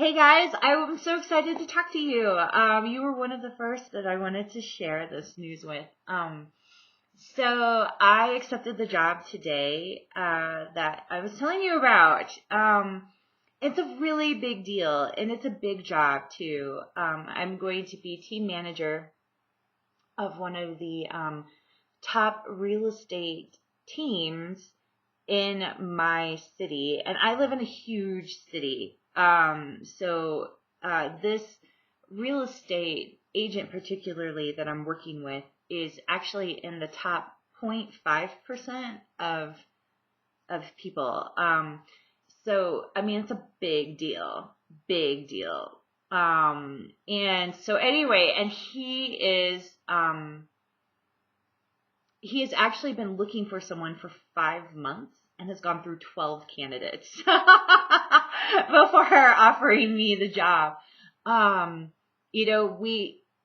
Hey guys, I'm so excited to talk to you. You were one of the first that I wanted to share this news with. So I accepted the job today that I was telling you about. It's a really big deal, and it's a big job too. I'm going to be team manager of one of the top real estate teams in my city, and I live in a huge city. This real estate agent, particularly that I'm working with, is actually in the top 0.5% of people. I mean, it's a big deal, big deal. And so anyway, and he has actually been looking for someone for 5 months and has gone through 12 candidates before offering me the job.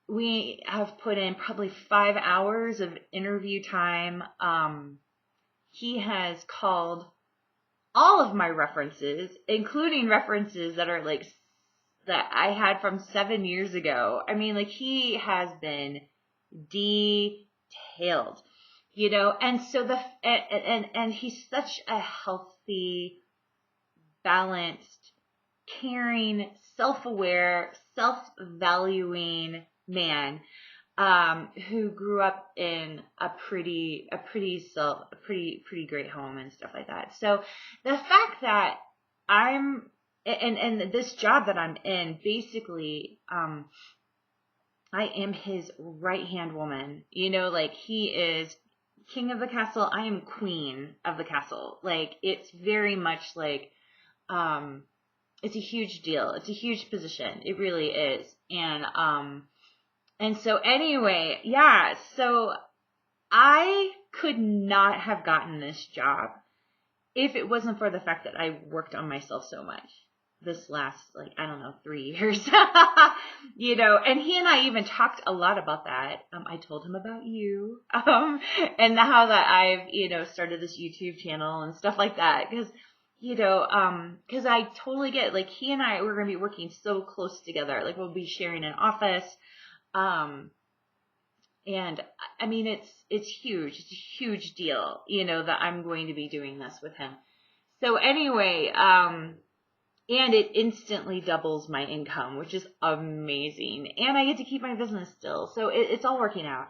We have put in probably 5 hours of interview time. He has called all of my references, including references that are that I had from 7 years ago. I mean, he has been detailed. And so and he's such a healthy, balanced, caring, self-aware, self-valuing man, who grew up in a pretty great home and stuff like that. So the fact that and this job that I'm in, basically, I am his right-hand woman. He is king of the castle. I am queen of the castle. It's very much it's a huge deal. It's a huge position. It really is. And so anyway, yeah, so I could not have gotten this job if it wasn't for the fact that I worked on myself so much this last, 3 years. And he and I even talked a lot about that. I told him about you, and how that I've, started this YouTube channel and stuff like that. Because I totally get, he and I, we're going to be working so close together. We'll be sharing an office. And I mean, it's huge. It's a huge deal, that I'm going to be doing this with him. So anyway, and it instantly doubles my income, which is amazing. And I get to keep my business still. So it's all working out.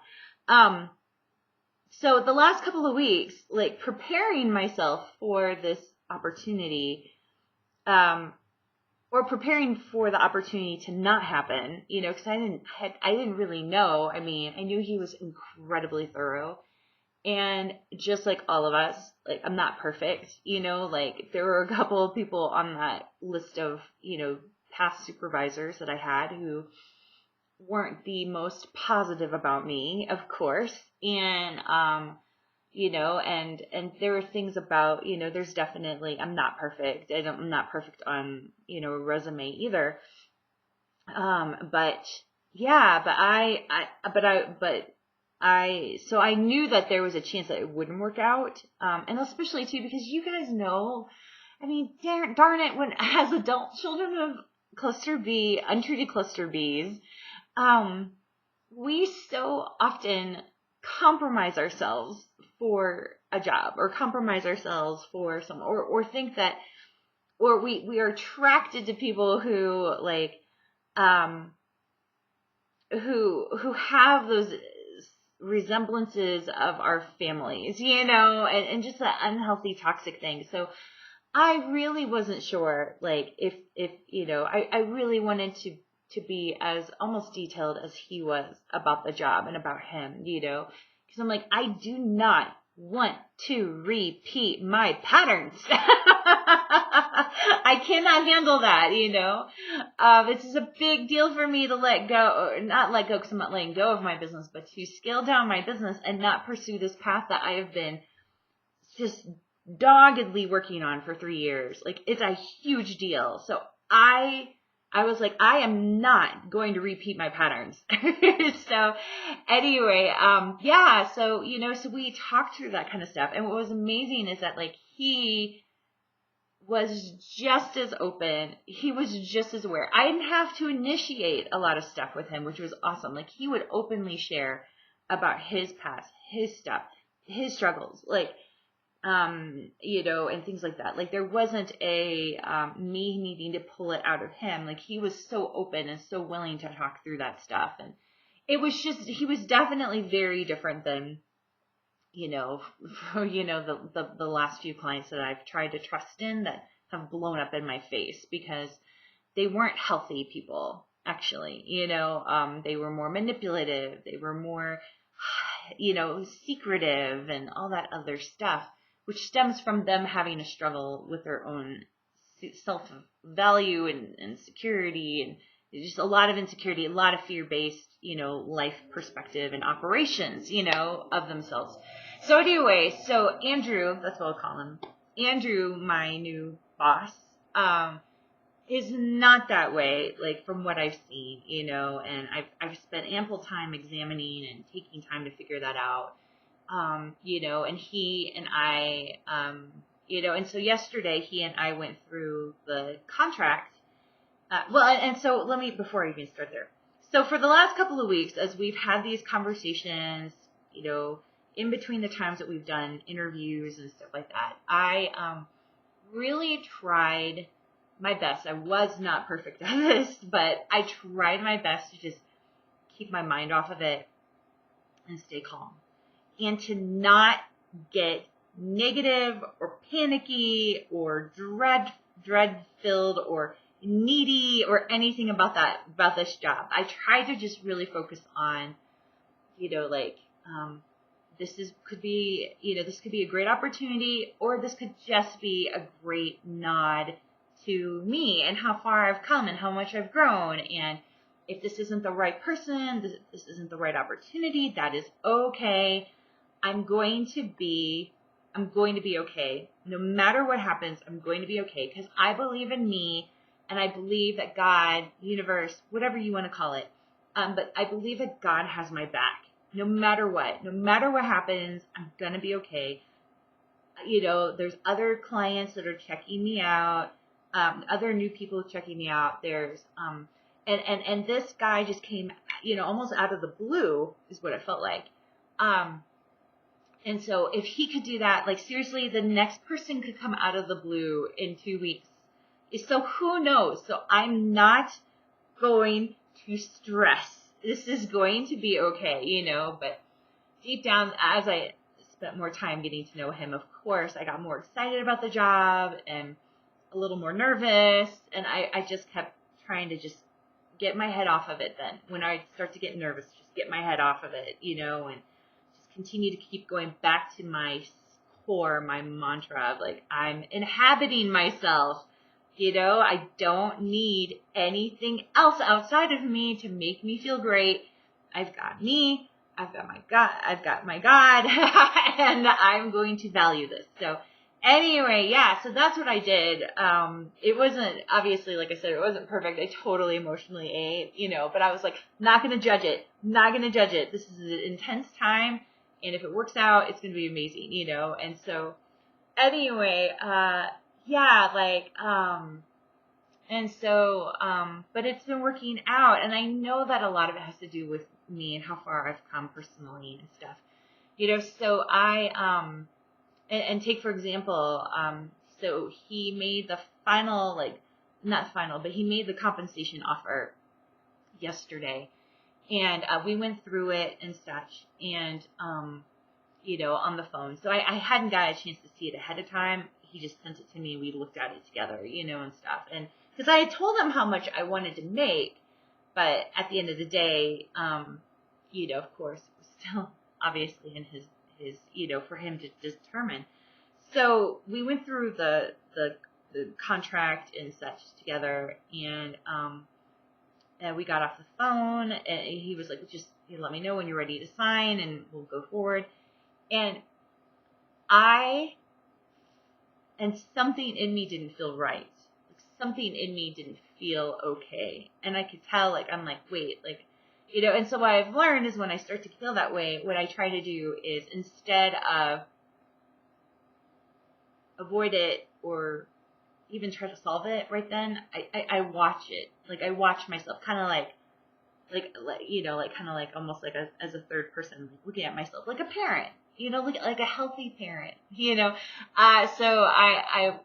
So the last couple of weeks, preparing myself for this opportunity, or preparing for the opportunity to not happen, because I didn't really know. I mean, I knew he was incredibly thorough. And just like all of us, I'm not perfect, there were a couple of people on that list of, past supervisors that I had who weren't the most positive about me, of course. And, and there were things about, there's definitely, I'm not perfect. I'm not perfect on, a resume either. So I knew that there was a chance that it wouldn't work out. And especially too, because you guys know, I mean, darn it, when as adult children of cluster B, untreated cluster Bs, we so often compromise ourselves for a job, or compromise ourselves for or think that, or we are attracted to people who who have those resemblances of our families, and just that unhealthy, toxic thing. So I really wasn't sure, if I really wanted to be as almost detailed as he was about the job and about him, because I'm I do not want to repeat my patterns. I cannot handle that, This is a big deal for me to let go, or not let go because I'm not letting go of my business, but to scale down my business and not pursue this path that I have been just doggedly working on for 3 years. It's a huge deal. So I was I am not going to repeat my patterns. So anyway, so we talked through that kind of stuff. And what was amazing is that he was just as open. He was just as aware. I didn't have to initiate a lot of stuff with him, which was awesome. Like, he would openly share about his past, his stuff, his struggles, like, and things like that. Like, there wasn't a me needing to pull it out of him. Like, he was so open and so willing to talk through that stuff. And it was just, he was definitely very different than, the last few clients that I've tried to trust in that have blown up in my face because they weren't healthy people, actually. They were more manipulative. They were more, secretive and all that other stuff, which stems from them having a struggle with their own self-value and security, and just a lot of insecurity, a lot of fear-based, life perspective and operations, of themselves. So anyway, Andrew, that's what I'll call him. Andrew, my new boss, is not that way, like, from what I've seen, and I've spent ample time examining and taking time to figure that out. And he and I, and so yesterday he and I went through the contract. Before I even start there. So for the last couple of weeks, as we've had these conversations, in between the times that we've done interviews and stuff like that, I really tried my best. I was not perfect at this, but I tried my best to just keep my mind off of it and stay calm, and to not get negative or panicky or dread-filled or needy or anything about this job. I tried to just really focus on, this could be a great opportunity, or this could just be a great nod to me and how far I've come and how much I've grown. And if this isn't the right person, this isn't the right opportunity, that is okay. I'm going to be okay. No matter what happens, I'm going to be okay, because I believe in me, and I believe that God, universe, whatever you want to call it, but I believe that God has my back. No matter what happens, I'm going to be okay. There's other clients that are checking me out, other new people checking me out. There's, and this guy just came, almost out of the blue is what it felt like. And so if he could do that, like, seriously, the next person could come out of the blue in 2 weeks. So who knows? So I'm not going to stress. This is going to be okay, but deep down, as I spent more time getting to know him, of course, I got more excited about the job and a little more nervous. And I just kept trying to just get my head off of it then. When I start to get nervous, just get my head off of it, and just continue to keep going back to my core, my mantra of, like, I'm inhabiting myself. I don't need anything else outside of me to make me feel great. I've got me, I've got my God, and I'm going to value this. So anyway, yeah, so that's what I did. It wasn't, obviously, like I said, it wasn't perfect. I totally emotionally ate, but I was like, not going to judge it. This is an intense time, and if it works out, it's going to be amazing, and so anyway, but it's been working out, and I know that a lot of it has to do with me and how far I've come personally and stuff, so and take, for example, so he made the final, not final, but he made the compensation offer yesterday, and we went through it and such, and, on the phone. So I hadn't got a chance to see it ahead of time. He just sent it to me, and we looked at it together, and stuff. And because I had told him how much I wanted to make, but at the end of the day, of course, it was still obviously in his, for him to determine. So we went through the contract and such together, and we got off the phone, and he was like, just let me know when you're ready to sign, and we'll go forward. And something in me didn't feel right. Like, something in me didn't feel okay. And I could tell, I'm like, wait, and so what I've learned is when I start to feel that way, what I try to do is, instead of avoid it or even try to solve it right then. I watch it. Like, I watch myself kind of like kind of like almost like as a third person, like looking at myself like a parent, like a healthy parent, so I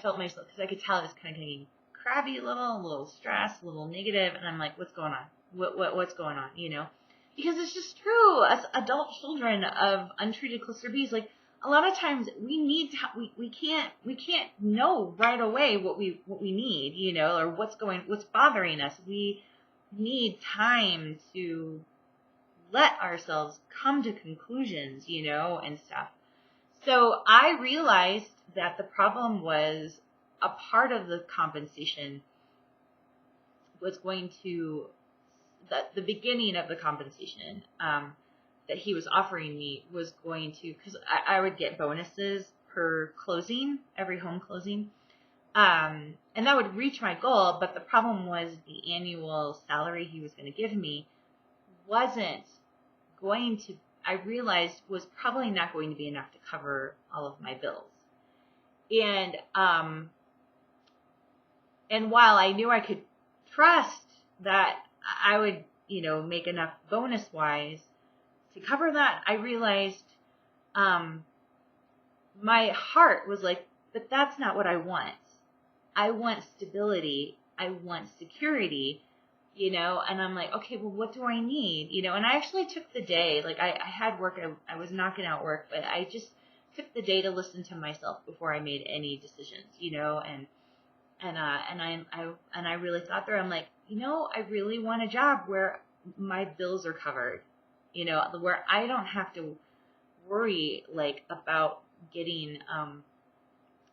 felt myself, because I could tell I was kind of getting crabby, a little stressed, a little negative, and I'm like, what's going on? What's going on? Because it's just true. As adult children of untreated cluster Bs, like, a lot of times we need to, we can't know right away what we need, or what's bothering us. We need time to let ourselves come to conclusions, and stuff. So I realized that the problem was a part of the compensation was going to, the beginning of the compensation that he was offering me was going to, because I would get bonuses per closing, every home closing. And that would reach my goal, but the problem was the annual salary he was going to give me wasn't going to, I realized, was probably not going to be enough to cover all of my bills. And while I knew I could trust that I would, make enough bonus wise to cover that, I realized, my heart was like, but that's not what I want. I want stability. I want security, and I'm like, okay, well, what do I need? And I actually took the day, like I had work, I was knocking out work, but I just took the day to listen to myself before I made any decisions, and I really thought there, I'm like, I really want a job where my bills are covered, where I don't have to worry like about getting,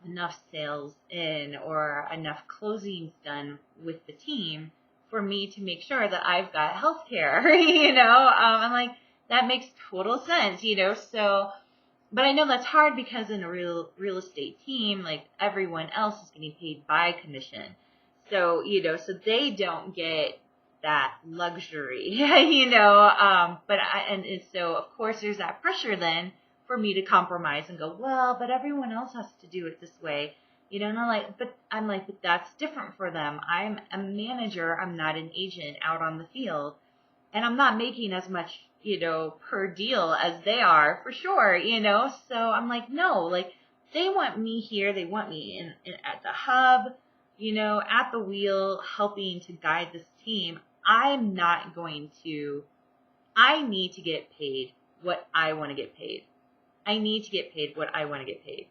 enough sales in or enough closings done with the team for me to make sure that I've got health care, I'm like, that makes total sense, so, but I know that's hard because in a real estate team, like, everyone else is getting paid by commission. So, so they don't get that luxury, and so of course there's that pressure then for me to compromise and go, well, but everyone else has to do it this way, and I'm like, but that's different for them. I'm a manager. I'm not an agent out on the field, and I'm not making as much, per deal as they are, for sure, so I'm like, no, like, they want me here. They want me in at the hub, at the wheel, helping to guide this team. I'm not going to, I need to get paid what I want to get paid. I need to get paid what I want to get paid,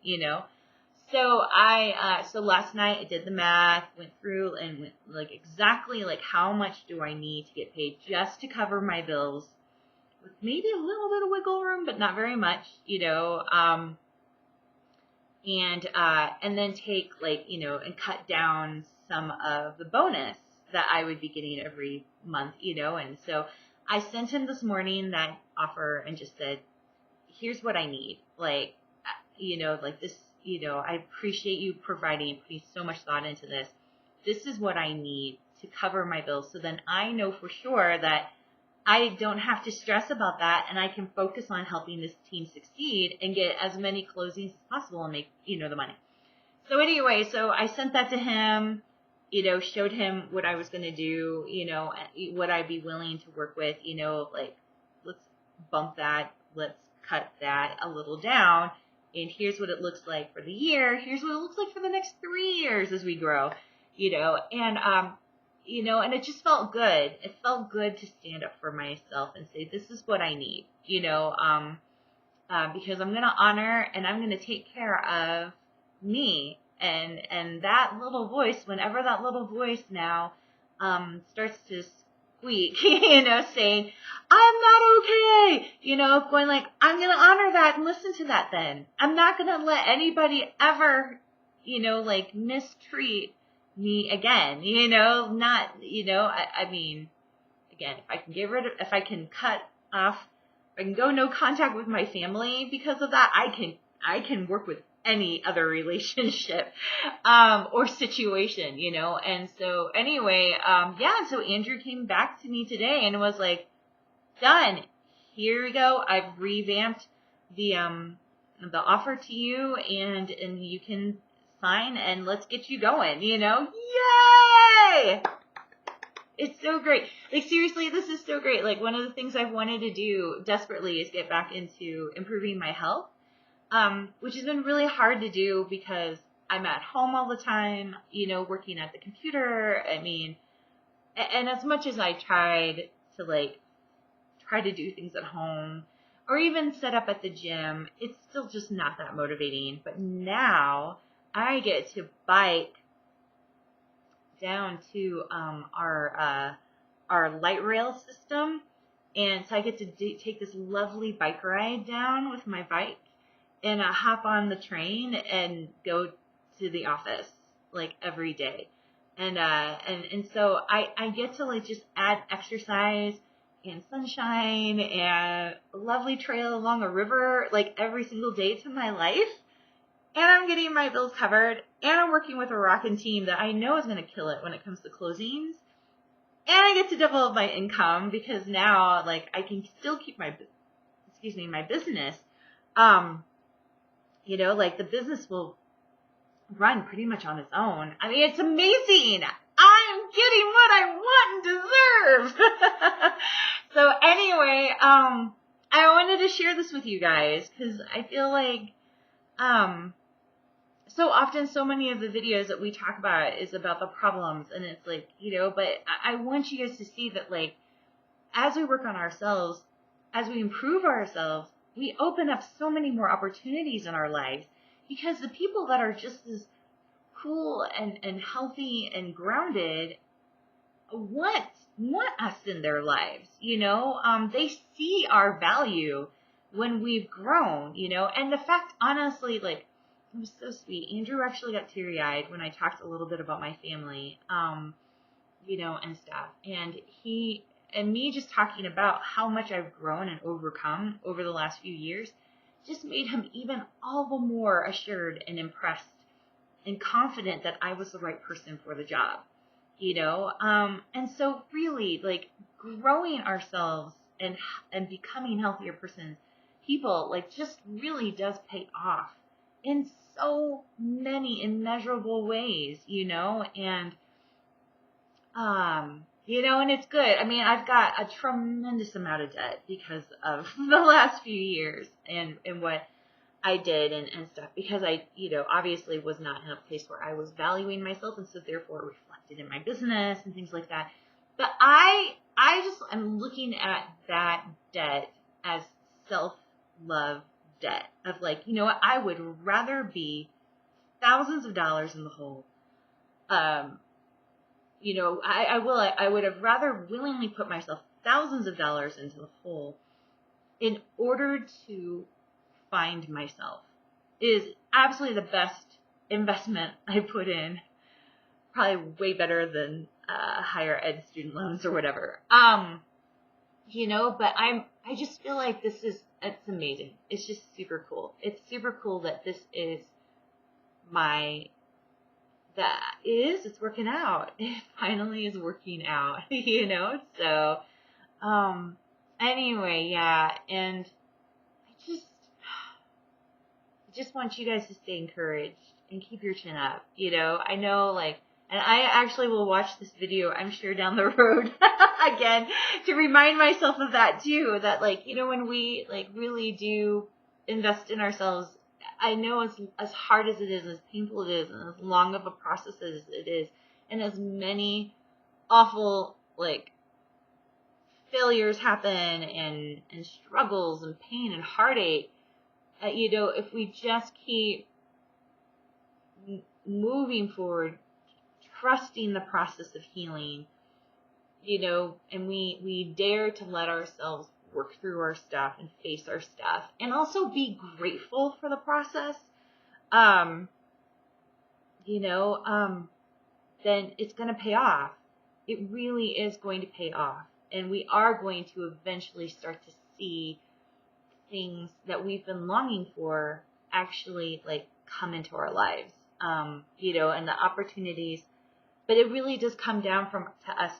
So so last night I did the math, went through and went like exactly like how much do I need to get paid just to cover my bills, with maybe a little bit of wiggle room, but not very much, and then take like, and cut down some of the bonus that I would be getting every month, and so I sent him this morning that offer and just said, here's what I need. Like, like this, I appreciate you putting so much thought into this. This is what I need to cover my bills. So then I know for sure that I don't have to stress about that, and I can focus on helping this team succeed and get as many closings as possible and make, the money. So anyway, so I sent that to him, showed him what I was going to do, what I'd be willing to work with, like, let's bump that, let's cut that a little down, and here's what it looks like for the year. Here's what it looks like for the next 3 years as we grow, and it just felt good. It felt good to stand up for myself and say, this is what I need, because I'm going to honor and I'm going to take care of me. And that little voice, whenever that little voice now, starts to squeak, saying, I'm not okay, going like, I'm going to honor that and listen to that then. I'm not going to let anybody ever, like mistreat me again, not, I mean, again, if I can cut off, if I can go no contact with my family because of that, I can work with any other relationship, or situation, and so anyway, so Andrew came back to me today and was like, done. Here we go. I've revamped the offer to you, and you can sign and let's get you going, you know? Yay! It's so great. Like, seriously, this is so great. Like, one of the things I've wanted to do desperately is get back into improving my health, which has been really hard to do because I'm at home all the time, you know, working at the computer. I mean, and as much as I tried to, like, try to do things at home or even set up at the gym, it's still just not that motivating. But now I get to bike down to our light rail system, and so I get to take this lovely bike ride down with my bike, and I hop on the train and go to the office like every day, and so I get to like just add exercise and sunshine and a lovely trail along a river like every single day to my life. And I'm getting my bills covered, and I'm working with a rockin' team that I know is going to kill it when it comes to closings. And I get to develop my income because now, like, I can still keep my business. You know, like, the business will run pretty much on its own. I mean, it's amazing. I'm getting what I want and deserve. So anyway, I wanted to share this with you guys because I feel like, so often, so many of the videos that we talk about is about the problems, and it's like, you know, but I want you guys to see that, like, as we work on ourselves, as we improve ourselves, we open up so many more opportunities in our lives because the people that are just as cool and healthy and grounded want us in their lives, you know, they see our value when we've grown, you know, and the fact, honestly, like, it was so sweet. Andrew actually got teary-eyed when I talked a little bit about my family, you know, and stuff. And me just talking about how much I've grown and overcome over the last few years just made him even all the more assured and impressed and confident that I was the right person for the job, you know? And so really, like, growing ourselves and becoming healthier people, like, just really does pay off in so many immeasurable ways, you know, and, you know, and it's good. I mean, I've got a tremendous amount of debt because of the last few years and what I did and stuff, because I, you know, obviously was not in a place where I was valuing myself, and so therefore reflected in my business and things like that. But I just am looking at that debt as self-love debt of, like, you know what, I would rather be thousands of dollars in the hole. You know, I would have rather willingly put myself thousands of dollars into the hole in order to find myself. It is absolutely the best investment I put in. Probably way better than higher ed student loans or whatever. You know, but I just feel like it's amazing. It's just super cool. It's super cool that this is it's working out. It finally is working out, you know? So, anyway, yeah, and I just want you guys to stay encouraged and keep your chin up, you know? I know, like, and I actually will watch this video, I'm sure, down the road again to remind myself of that too, that, like, you know, when we, like, really do invest in ourselves, I know as hard as it is, as painful it is, and as long of a process as it is, and as many awful, like, failures happen and struggles and pain and heartache, you know, if we just keep moving forward, trusting the process of healing, you know, and we dare to let ourselves work through our stuff and face our stuff and also be grateful for the process, you know, then it's going to pay off. It really is going to pay off. And we are going to eventually start to see things that we've been longing for actually, like, come into our lives, you know, and the opportunities. But it really does come down to us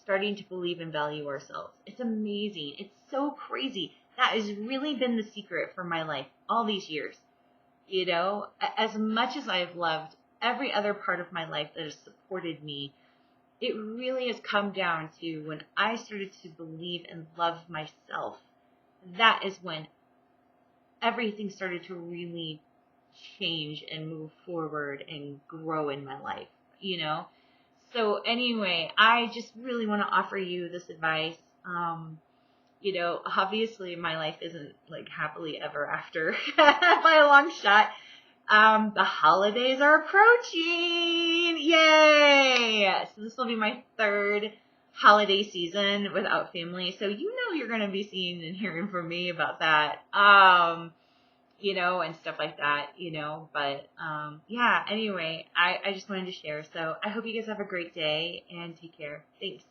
starting to believe and value ourselves. It's amazing. It's so crazy. That has really been the secret for my life all these years. You know, as much as I've loved every other part of my life that has supported me, it really has come down to when I started to believe and love myself. That is when everything started to really change and move forward and grow in my life, you know? So anyway, I just really want to offer you this advice. You know, obviously my life isn't like happily ever after by a long shot. The holidays are approaching. Yay! So this will be my third holiday season without family. So you know you're going to be seeing and hearing from me about that. You know, and stuff like that, you know, but, yeah, anyway, I just wanted to share. So I hope you guys have a great day and take care. Thanks.